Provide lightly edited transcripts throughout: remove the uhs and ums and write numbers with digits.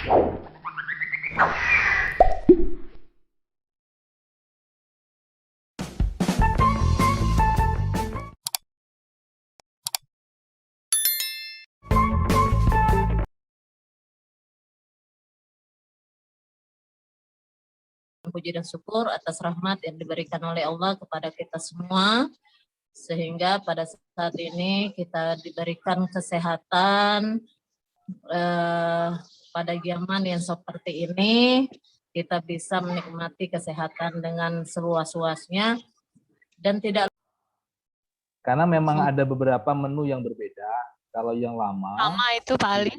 Puji dan syukur atas rahmat yang diberikan oleh Allah kepada kita semua, sehingga pada saat ini kita diberikan kesehatan pada zaman yang seperti ini, kita bisa menikmati kesehatan dengan seluas-luasnya dan tidak. Karena memang ada beberapa menu yang berbeda. Kalau yang lama sama itu Pak Ali,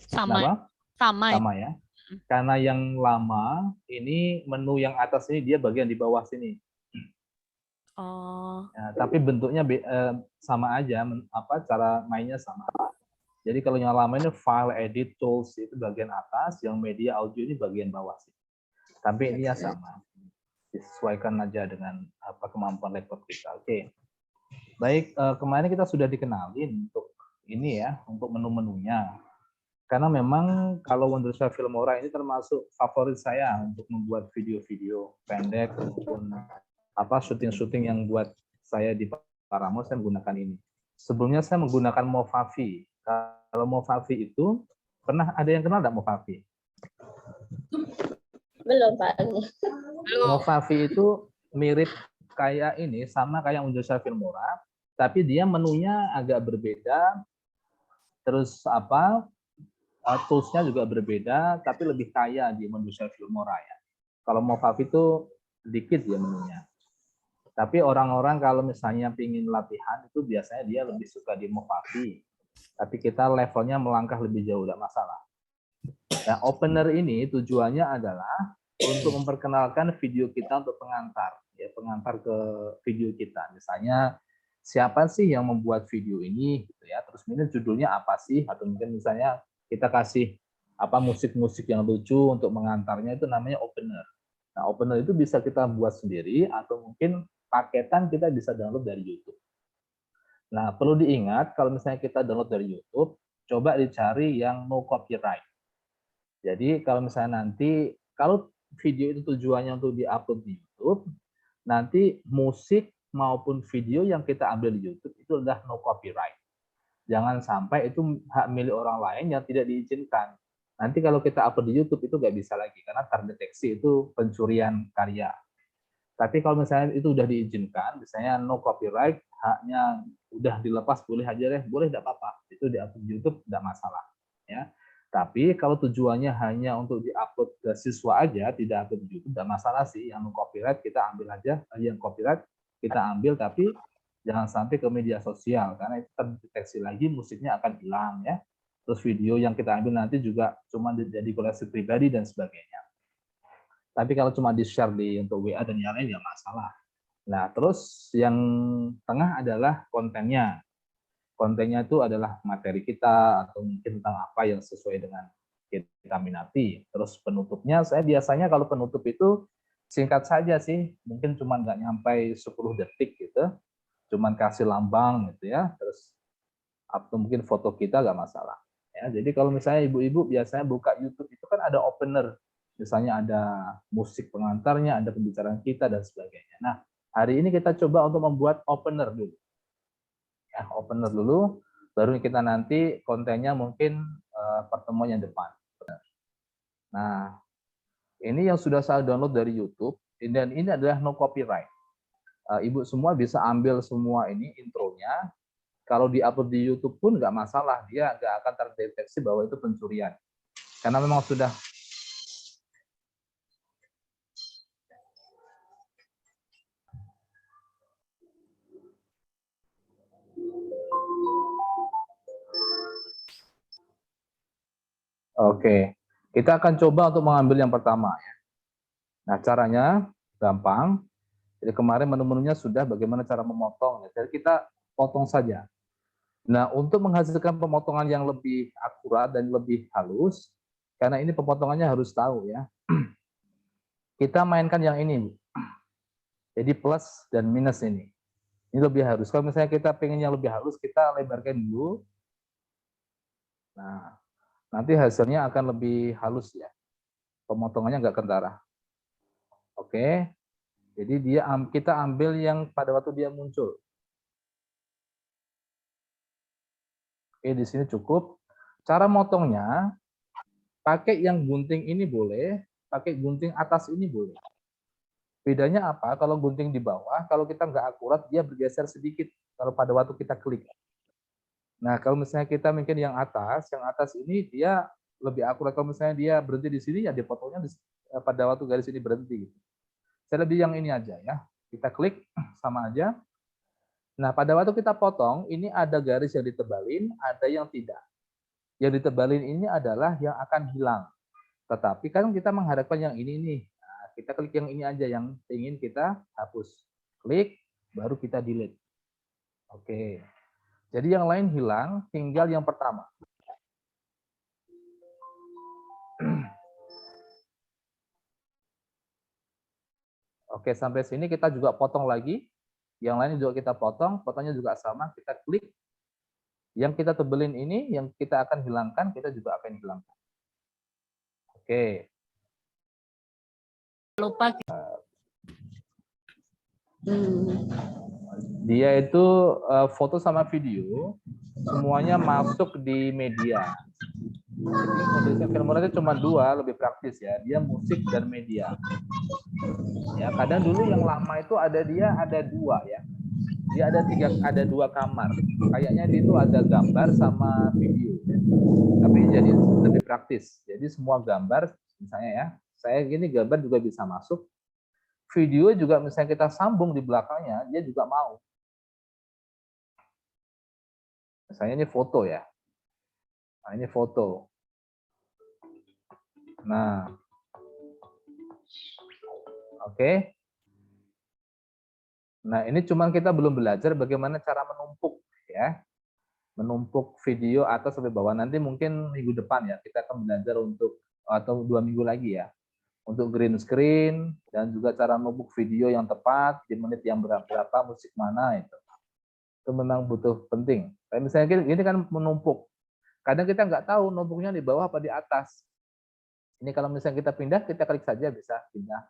sama ya. Karena yang lama ini menu yang atas ini dia bagian di bawah sini. Oh. Ya, tapi bentuknya sama aja, cara mainnya sama. Jadi kalau yang lama ini file, edit, tools itu bagian atas, yang media audio ini bagian bawah sih. Tapi ini ya sama, disesuaikan aja dengan kemampuan laptop kita. Oke. Baik, kemarin kita sudah dikenalin untuk ini ya, untuk menu-menunya. Karena memang kalau Wondershare Filmora ini termasuk favorit saya untuk membuat video-video pendek maupun syuting-syuting yang buat saya di Paramount, saya menggunakan ini. Sebelumnya saya menggunakan Movavi. Kalau Movavi itu ada yang kenal nggak Movavi? Belum Pak. Movavi itu mirip kayak ini, sama kayak Wondershare Filmora, tapi dia menunya agak berbeda. Terus toolsnya juga berbeda, tapi lebih kaya di Wondershare Filmora ya. Kalau Movavi itu dikit ya menunya. Tapi orang-orang kalau misalnya ingin latihan itu biasanya dia lebih suka di Movavi. Tapi kita levelnya melangkah lebih jauh, tidak masalah. Nah, opener ini tujuannya adalah untuk memperkenalkan video kita untuk pengantar, ya pengantar ke video kita. Misalnya siapa sih yang membuat video ini, gitu ya. Terus mungkin judulnya apa sih, atau mungkin misalnya kita kasih musik-musik yang lucu untuk mengantarnya, itu namanya opener. Nah, opener itu bisa kita buat sendiri atau mungkin paketan kita bisa download dari YouTube. Nah, perlu diingat kalau misalnya kita download dari YouTube, coba dicari yang no copyright. Jadi kalau misalnya nanti kalau video itu tujuannya untuk diupload di YouTube, nanti musik maupun video yang kita ambil di YouTube itu adalah no copyright. Jangan sampai itu hak milik orang lain yang tidak diizinkan. Nanti kalau kita upload di YouTube itu nggak bisa lagi karena terdeteksi itu pencurian karya. Tapi kalau misalnya itu udah diizinkan, misalnya no copyright, haknya udah dilepas, boleh aja deh, boleh tidak apa-apa. Itu di-upload di YouTube tidak masalah. Ya. Tapi kalau tujuannya hanya untuk di-upload ke siswa aja, tidak upload di YouTube, tidak masalah sih. Yang no copyright kita ambil aja, yang copyright kita ambil, tapi jangan sampai ke media sosial, karena itu terdeteksi lagi musiknya akan hilang ya. Terus video yang kita ambil nanti juga cuma jadi koleksi pribadi dan sebagainya. Tapi kalau cuma di-share untuk WA dan yang lain ya masalah. Nah, terus yang tengah adalah kontennya. Kontennya itu adalah materi kita atau mungkin tentang apa yang sesuai dengan kita minati. Terus penutupnya, saya biasanya kalau penutup itu singkat saja sih, mungkin cuma nggak nyampe 10 detik gitu. Cuman kasih lambang gitu ya, terus atau mungkin foto kita nggak masalah. Ya, jadi kalau misalnya ibu-ibu biasanya buka YouTube itu kan ada opener, misalnya ada musik pengantarnya, ada pembicaraan kita dan sebagainya. Nah, hari ini kita coba untuk membuat opener dulu. Ya, opener dulu, baru kita nanti kontennya mungkin pertemuan yang depan. Nah, ini yang sudah saya download dari YouTube, dan ini adalah no copyright. Ibu semua bisa ambil semua ini intronya. Kalau di-upload di YouTube pun nggak masalah, dia nggak akan terdeteksi bahwa itu pencurian. Karena memang sudah Oke, kita akan coba untuk mengambil yang pertama ya. Nah, caranya gampang. Jadi kemarin menu-menunya sudah bagaimana cara memotong. Jadi kita potong saja. Nah, untuk menghasilkan pemotongan yang lebih akurat dan lebih halus, karena ini pemotongannya harus tahu ya. Kita mainkan yang ini, Bu. Jadi plus dan minus ini. Ini lebih halus. Kalau misalnya kita pengen yang lebih halus, kita lebarkan dulu. Nah, Nanti hasilnya akan lebih halus ya. Pemotongannya nggak kentara. Oke. Jadi kita ambil yang pada waktu dia muncul. Oke, di sini cukup. Cara motongnya pakai yang gunting ini boleh, pakai gunting atas ini boleh. Bedanya apa? Kalau gunting di bawah, kalau kita nggak akurat, dia bergeser sedikit kalau pada waktu kita klik. Nah, kalau misalnya kita mungkin yang atas ini dia lebih akurat. Kalau misalnya dia berhenti di sini, ya dipotongnya pada waktu garis ini berhenti. Saya lebih yang ini aja ya. Kita klik, sama aja. Nah, pada waktu kita potong, ini ada garis yang ditebalin, ada yang tidak. Yang ditebalin ini adalah yang akan hilang. Tetapi kan kita mengharapkan yang ini nih. Nah, kita klik yang ini aja yang ingin kita hapus. Klik, baru kita delete. Oke. Jadi yang lain hilang, tinggal yang pertama. Oke, sampai sini kita juga potong lagi. Yang lain juga kita potong, potongnya juga sama. Kita klik. Yang kita tebelin ini, yang kita akan hilangkan, kita juga akan hilangkan. Oke. Lupa. Dia itu foto sama video, semuanya masuk di media. Jadi model Filmora itu cuma dua, lebih praktis ya. Dia musik dan media. Ya, kadang dulu yang lama itu ada dua ya. Dia ada dua kamar. Kayaknya di itu ada gambar sama video. Ya. Tapi jadi lebih praktis. Jadi semua gambar, misalnya ya, saya gini gambar juga bisa masuk. Video juga misalnya kita sambung di belakangnya, dia juga mau. Misalnya ini foto ya. Nah, ini foto. Nah, oke. Nah, ini cuman kita belum belajar bagaimana cara menumpuk ya. Menumpuk video atas sampai bawah. Nanti mungkin minggu depan ya kita akan belajar untuk atau 2 minggu lagi ya. Untuk green screen dan juga cara menumpuk video yang tepat di menit yang berapa, musik mana itu. Itu memang butuh penting. Kayak misalnya ini kan menumpuk. Kadang kita nggak tahu numpuknya di bawah apa di atas. Ini kalau misalnya kita pindah, kita klik saja bisa pindah.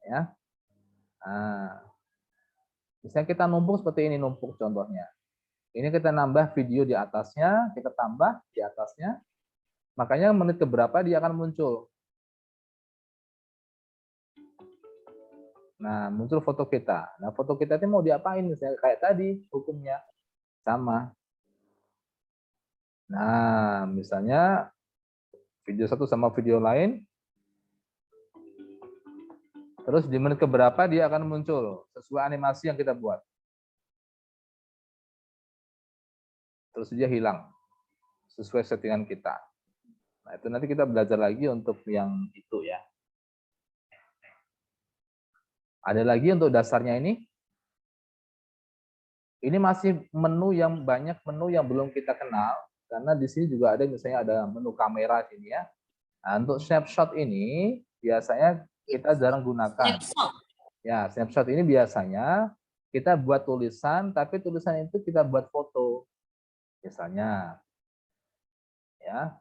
Ya. Nah, misalnya kita numpuk seperti ini numpuk contohnya. Ini kita nambah video di atasnya, kita tambah di atasnya. Makanya menit keberapa dia akan muncul. Nah, muncul foto kita. Nah, foto kita ini mau diapain? Misalnya kayak tadi hukumnya sama. Nah, misalnya video satu sama video lain. Terus di menit keberapa dia akan muncul sesuai animasi yang kita buat. Terus dia hilang sesuai settingan kita. Nah, itu nanti kita belajar lagi untuk yang itu ya. Ada lagi untuk dasarnya ini. Ini masih menu yang banyak menu yang belum kita kenal karena di sini juga ada misalnya ada menu kamera sini ya. Nah, untuk snapshot ini biasanya kita jarang gunakan. Ya, snapshot ini biasanya kita buat tulisan tapi tulisan itu kita buat foto. Misalnya ya.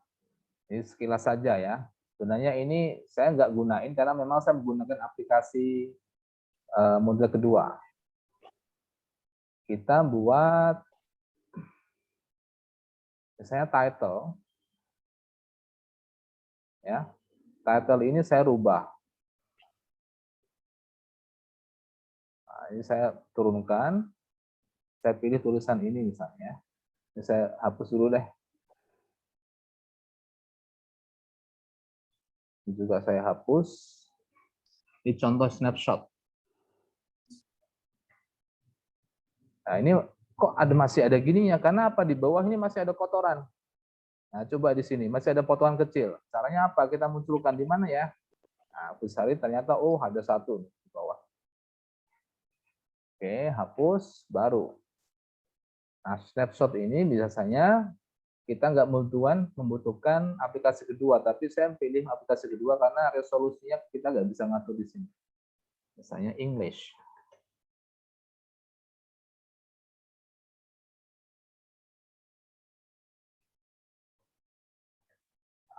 Ini sekilas saja ya. Sebenarnya ini saya nggak gunain karena memang saya menggunakan aplikasi model kedua. Kita buat misalnya title. Ya. Title ini saya rubah. Nah, ini saya turunkan. Saya pilih tulisan ini misalnya. Ini saya hapus dulu deh. Ini juga saya hapus. Ini contoh snapshot. Nah, ini kok masih ada gininya? Karena apa? Di bawah ini masih ada kotoran. Nah, coba di sini masih ada potongan kecil. Caranya apa? Kita munculkan di mana ya? Nah, besarin ternyata ada satu di bawah. Oke, hapus baru. Nah, snapshot ini biasanya kita nggak membutuhkan aplikasi kedua, tapi saya pilih aplikasi kedua karena resolusinya kita nggak bisa ngatur di sini. Misalnya English.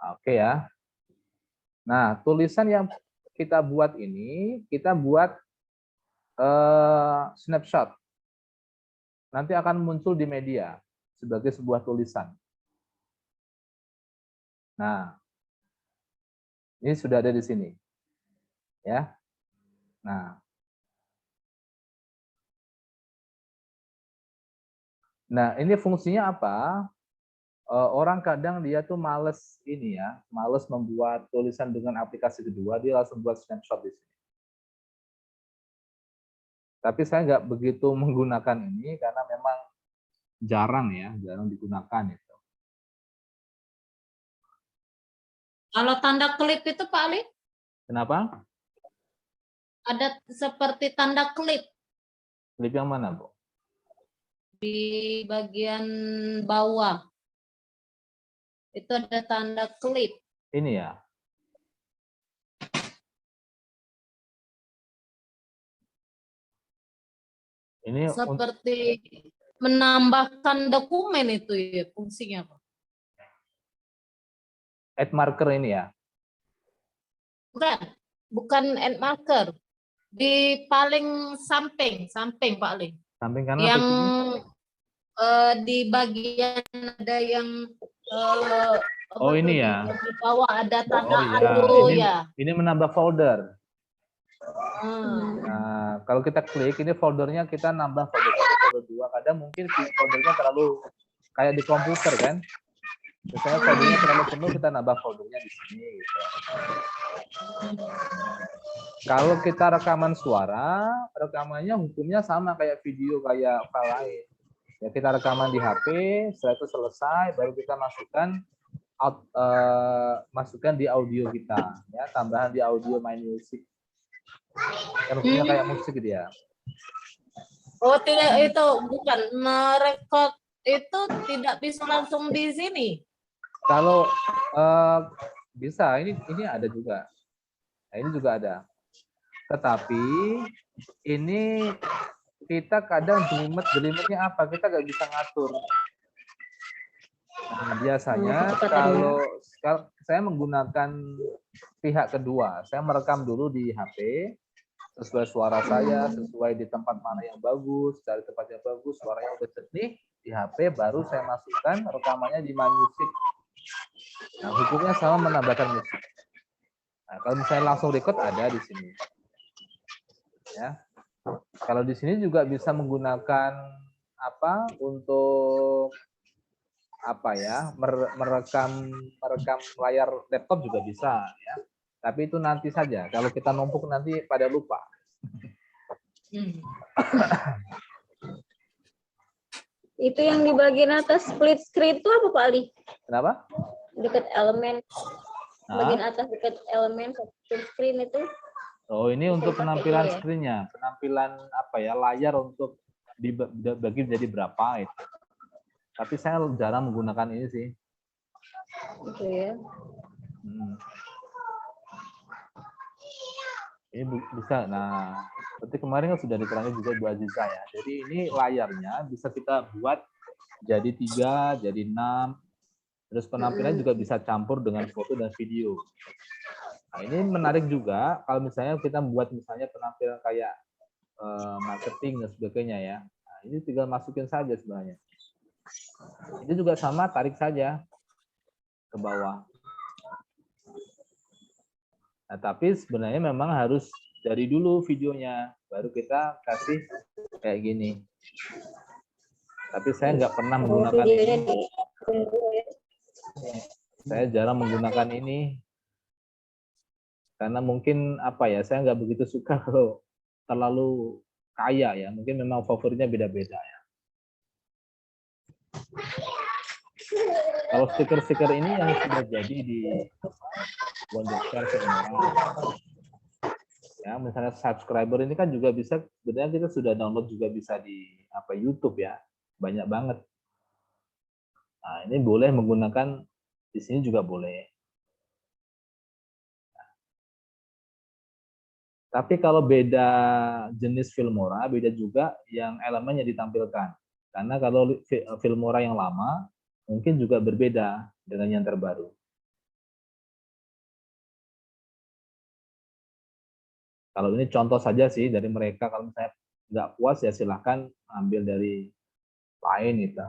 Oke ya. Nah, tulisan yang kita buat ini, kita buat snapshot. Nanti akan muncul di media sebagai sebuah tulisan. Nah, ini sudah ada di sini. Ya. Nah, ini fungsinya apa? Orang kadang dia tuh males ini ya, males membuat tulisan dengan aplikasi kedua, dia langsung buat snapshot di sini. Tapi saya nggak begitu menggunakan ini karena memang jarang ya, jarang digunakan itu. Kalau tanda klip itu Pak Ali, Kenapa? ada seperti tanda klip Klip yang mana, Bu? di bagian bawah. Itu ada tanda klip. Ini ya. Ini Seperti menambahkan dokumen itu ya fungsinya Pak. add marker ini ya. Bukan end marker. Di paling samping Pak Ali. Samping kanan Yang atau di bagian ada yang oh ini ya. di bawah ada tanda iya. Ini menambah folder. Nah, kalau kita klik ini foldernya, kita nambah folder 1, folder 2. Kadang mungkin foldernya terlalu kayak di komputer kan. Misalnya foldernya terlalu penuh, kita nambah foldernya di sini gitu. Kalau kita rekaman suara, rekamannya hukumnya sama kayak video, kayak file lain. Ya, kita rekaman di HP, setelah itu selesai, baru kita masukkan di audio kita, ya, tambahan di audio My Music. Kan hukumnya kayak musik gitu ya. Oh tidak, itu bukan merekod, itu tidak bisa langsung di sini. Kalau bisa, ini ada juga. Nah, ini juga ada. Tetapi ini kita kadang jelimetnya apa? Kita nggak bisa ngatur. Nah, biasanya kalau saya menggunakan pihak kedua, saya merekam dulu di HP, sesuai suara saya, sesuai di tempat mana yang bagus, cari tempat yang bagus, suaranya udah jernih di HP, baru saya masukkan rekamannya di My Music. Nah, hukumnya sama menambahkan musik. Nah, kalau misalnya langsung record ada di sini. Ya. Kalau di sini juga bisa menggunakan apa untuk apa ya, merekam layar laptop juga bisa ya. Tapi itu nanti saja. Kalau kita numpuk nanti pada lupa. Itu yang di bagian atas split screen itu apa Pak Ali? Kenapa? Dekat elemen. Bagian atas dekat elemen split screen itu. Oh, ini untuk penampilan screen-nya, penampilan apa ya, layar untuk dibagi menjadi berapa itu. Tapi saya jarang menggunakan ini sih. Gitu ya. Ini bisa. Nah, seperti kemarin kan sudah diterangkan juga Bu Aziza ya. Jadi ini layarnya bisa kita buat jadi 3, jadi 6. Terus penampilan juga bisa campur dengan foto dan video. Nah, ini menarik juga kalau misalnya kita membuat misalnya penampilan kayak marketing dan sebagainya ya. Nah, ini tinggal masukin saja sebenarnya. Ini juga sama, tarik saja ke bawah. Nah, tapi sebenarnya memang harus dari dulu videonya, baru kita kasih kayak gini. Tapi saya nggak pernah menggunakan ini. Saya jarang menggunakan ini. Karena mungkin apa ya, saya nggak begitu suka kalau terlalu kaya ya. Mungkin memang favoritnya beda-beda ya. Kalau stiker-stiker ini yang sudah jadi di Wondershare Filmora. Ya, misalnya subscriber ini kan juga bisa, sebenarnya kita sudah download juga bisa di YouTube ya. Banyak banget. Nah, ini boleh menggunakan di sini juga boleh. Tapi kalau beda jenis Filmora, beda juga yang elemen yang ditampilkan. Karena kalau Filmora yang lama, mungkin juga berbeda dengan yang terbaru. Kalau ini contoh saja sih dari mereka. Kalau misalnya nggak puas ya silahkan ambil dari lain gitu.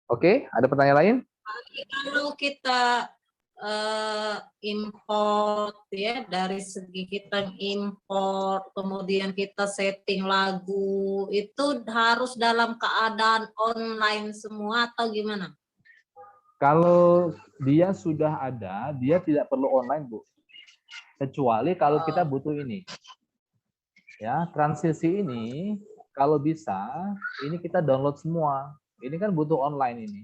Oke, ada pertanyaan lain? Kalau kita import ya, dari segi kita import, kemudian kita setting lagu, itu harus dalam keadaan online semua atau gimana? Kalau dia sudah ada, dia tidak perlu online, Bu. Kecuali kalau kita butuh ini. Ya, transisi ini kalau bisa ini kita download semua. Ini kan butuh online ini.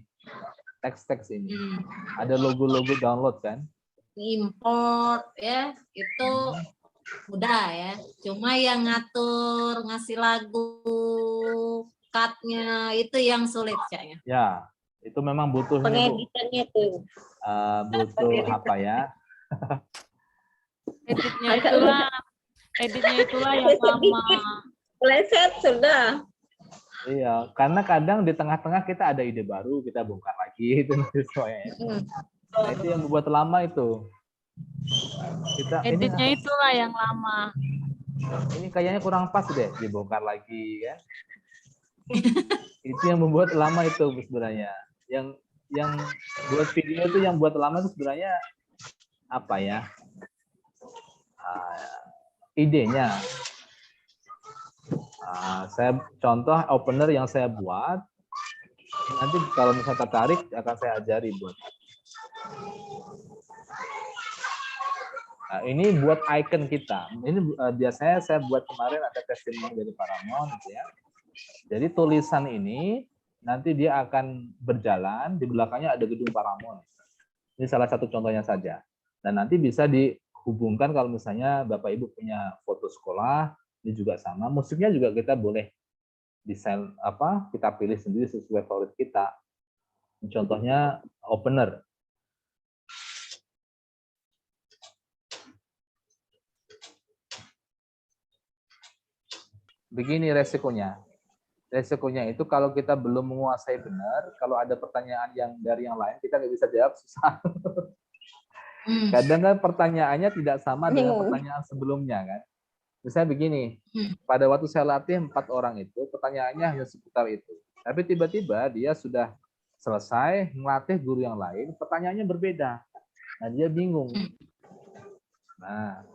Teks-teks ini. Ada logo-logo download kan? Import ya, itu mudah ya. Cuma yang ngatur, ngasih lagu, cut-nya itu yang sulit kayaknya. Ya, itu memang butuh ini, Bu. Pengeditannya tuh. Butuh apa ya? Editnya itulah yang lama. Pleset sudah. Iya, karena kadang di tengah-tengah kita ada ide baru, kita bongkar lagi itu semuanya. Nah, itu yang membuat lama itu. Editnya itulah yang lama. Ini kayaknya kurang pas deh, dibongkar lagi ya. Itu yang membuat lama itu sebenarnya. Yang buat video itu yang buat lama itu sebenarnya apa ya? Idenya. Saya contoh opener yang saya buat. Nanti kalau misalnya tertarik akan saya ajari buat. Nah, ini buat icon kita. Ini biasanya saya buat kemarin ada testimoni dari Paramount, gitu ya. Jadi tulisan ini nanti dia akan berjalan di belakangnya ada gedung Paramount. Ini salah satu contohnya saja. Dan nanti bisa dihubungkan kalau misalnya Bapak Ibu punya foto sekolah, ini juga sama. Musiknya juga kita boleh desain apa? Kita pilih sendiri sesuai favorit kita. Contohnya opener. Begini resikonya. Resikonya itu kalau kita belum menguasai benar, kalau ada pertanyaan yang dari yang lain, kita nggak bisa jawab, susah. Kadang kan pertanyaannya tidak sama dengan pertanyaan sebelumnya kan. Misalnya begini, pada waktu saya latih 4 orang itu, pertanyaannya hanya seputar itu. Tapi tiba-tiba dia sudah selesai melatih guru yang lain, pertanyaannya berbeda. Nah, dia bingung. Nah,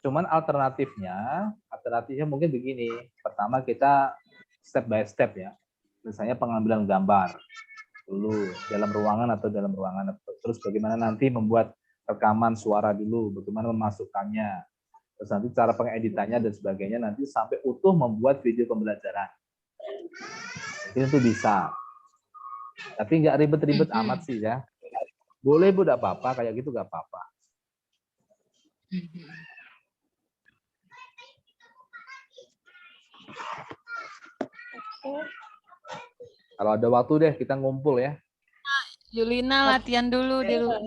cuman alternatifnya mungkin begini. Pertama kita step by step ya. Misalnya pengambilan gambar dulu dalam ruangan atau dalam ruangan. Terus bagaimana nanti membuat rekaman suara dulu, bagaimana memasukkannya. Terus nanti cara pengeditannya dan sebagainya nanti sampai utuh membuat video pembelajaran. Itu bisa. Tapi nggak ribet-ribet amat sih ya. Boleh Bu, nggak apa-apa, kayak gitu nggak apa-apa. Kalau ada waktu deh kita ngumpul ya. Yulina latihan dulu di rumah.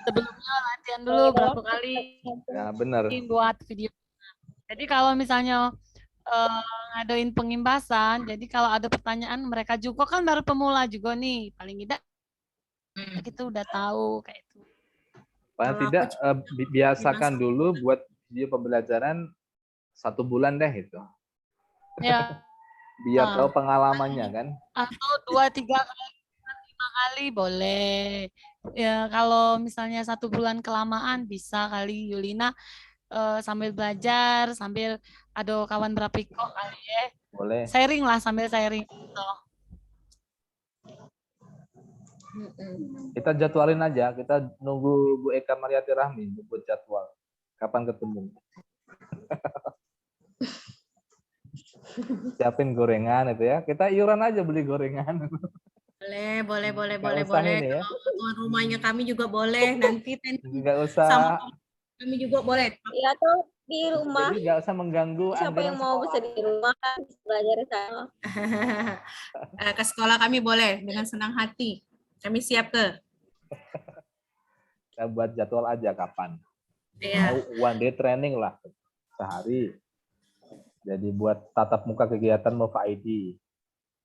Sebelumnya latihan dulu berapa kali Ya benar. buat video. Jadi kalau misalnya ngadain pengimbasan, jadi kalau ada pertanyaan mereka juga kan baru pemula juga nih, paling tidak kita udah tahu kayak itu. Paling tidak biasakan dulu buat video pembelajaran 1 bulan deh itu. Ya. Biar tahu pengalamannya kan. Atau 2, 3 kali, 5 kali boleh. Ya kalau misalnya 1 bulan kelamaan bisa kali Yulina sambil belajar, sambil ada kawan berapiko kali ya. Boleh. Sharing lah sambil sharing. Gitu. Kita jadwalin aja, kita nunggu Bu Eka Mariati Rahmi buat jadwal. Kapan ketemu? Siapin gorengan itu ya. Kita iuran aja beli gorengan. Boleh. Ya. Tuan rumahnya kami juga boleh. Nanti Nggak usah. sama kami juga boleh. Ya tuh di rumah. Jadi nggak usah mengganggu. Siapa yang mau bisa di rumah kan belajar di sana. Ke sekolah kami boleh dengan senang hati. Kami siap ke. Kita buat jadwal aja kapan. Iya. One day training lah sehari. Jadi buat tatap muka kegiatan Nova ID.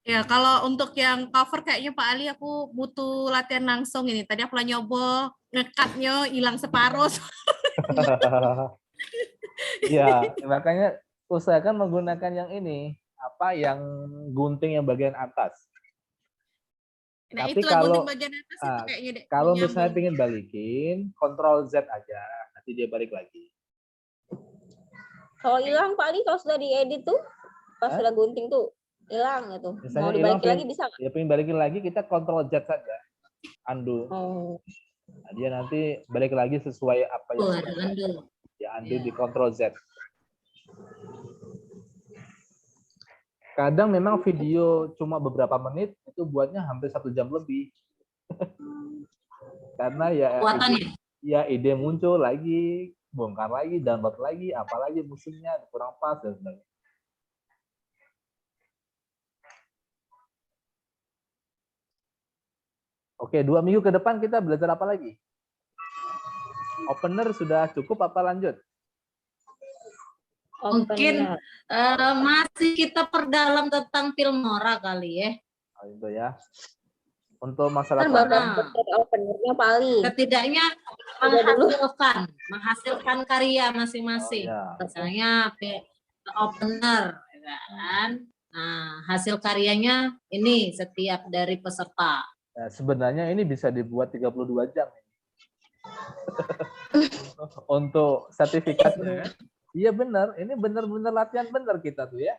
Ya, kalau untuk yang cover kayaknya Pak Ali aku butuh latihan langsung ini. Tadi aku nyoba ngekatnya hilang separuh. Ya, makanya usahakan menggunakan yang ini, apa yang gunting yang bagian atas. Nah, Tapi itulah gunting kalau bagian atas itu ah, kayaknya deh, kalau nyambung. misalnya pengen balikin, Ctrl Z aja, nanti dia balik lagi. Kalau hilang Pak Ali, kalau sudah diedit tuh, pas Hah? sudah gunting tuh hilang gitu. Misalnya Mau hilang, dibalikin lagi bisa nggak? ya pengen balikin lagi, kita Ctrl Z saja, undo. Oh. Nah, dia nanti balik lagi sesuai apa yang Ada sudah undo. ya undo Ya. di Ctrl Z. Kadang memang video cuma beberapa menit itu buatnya hampir 1 jam lebih. Karena Kuatannya. ide muncul lagi, bongkar lagi, download lagi, apalagi musiknya kurang pas dan sebagainya. Oke, 2 minggu ke depan kita belajar apa lagi? Opener sudah cukup apa lanjut? Mungkin Opener. masih kita perdalam tentang Filmora kali ya. Oh, itu ya. Untuk masalah Kan baru konten, dapet dari openernya Pak Ali. Setidaknya Udah dulu. menghasilkan karya masing-masing. Oh, ya. Misalnya opener, ya kan? Nah, hasil karyanya ini setiap dari peserta. nah, sebenarnya ini bisa dibuat 32 jam. Untuk sertifikatnya. Iya benar, ini benar-benar latihan benar kita tuh ya.